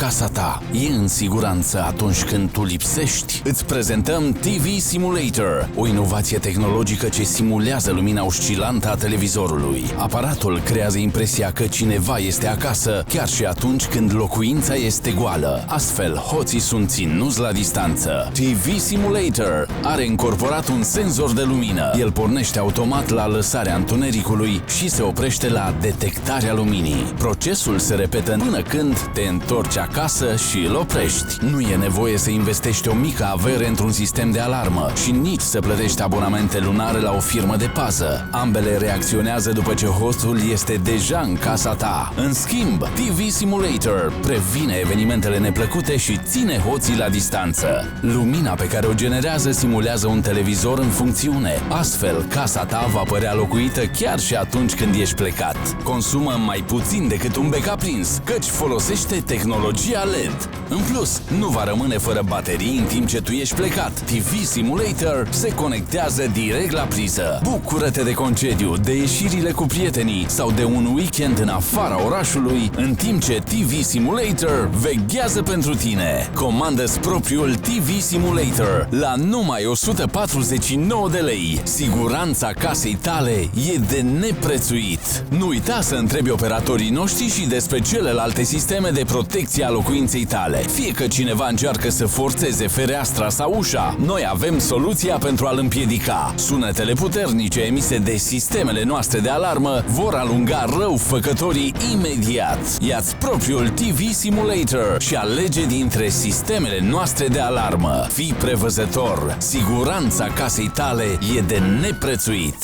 casa ta e în siguranță atunci când tu lipsești? Îți prezentăm TV Simulator, o inovație tehnologică ce simulează lumina oscilantă a televizorului. Aparatul creează impresia că cineva este acasă, chiar și atunci când locuința este goală. Astfel, hoții sunt ținuți la distanță. TV Simulator are incorporat un senzor de lumină. El pornește automat la lăsarea întunericului și se oprește la detectarea luminii. Procesul se repetă până când te întorci acasă și îl oprești. Nu e nevoie să investești o mică avere într-un sistem de alarmă și nici să plătești abonamente lunare la o firmă de pază. Ambele reacționează după ce hostul este deja în casa ta. În schimb, TV Simulator previne evenimentele neplăcute și ține hoții la distanță. Lumina pe care o generează simulează un televizor în funcțiune. Astfel, casa ta va părea locuită chiar și atunci când ești plecat. Consumă mai puțin decât un bec aprins, căci folosește tehnologia LED. În plus, nu va rămâne fără baterii în timp ce tu ești plecat. TV Simulator se conectează direct la priză. Bucură-te de concediu, de ieșirile cu prietenii sau de un weekend în afara orașului, în timp ce TV Simulator veghează pentru tine. Comandă-ți propriul TV Simulator la numai 149 de lei. Siguranța casei tale e de neprețuit. Nu uita să întrebi operatorii noștri și despre celelalte sisteme de protecție a locuinței tale. Fie că cineva încearcă să forțeze fereastra sau ușa, noi avem soluția pentru a-l împiedica. Sunetele puternice emise de sistemele noastre de alarmă vor alunga răufăcătorii imediat. Ia-ți propriul TV Simulator și alege dintre sistemele noastre de alarmă. Fii prevăzător. Siguranța casei tale e de neprețuit.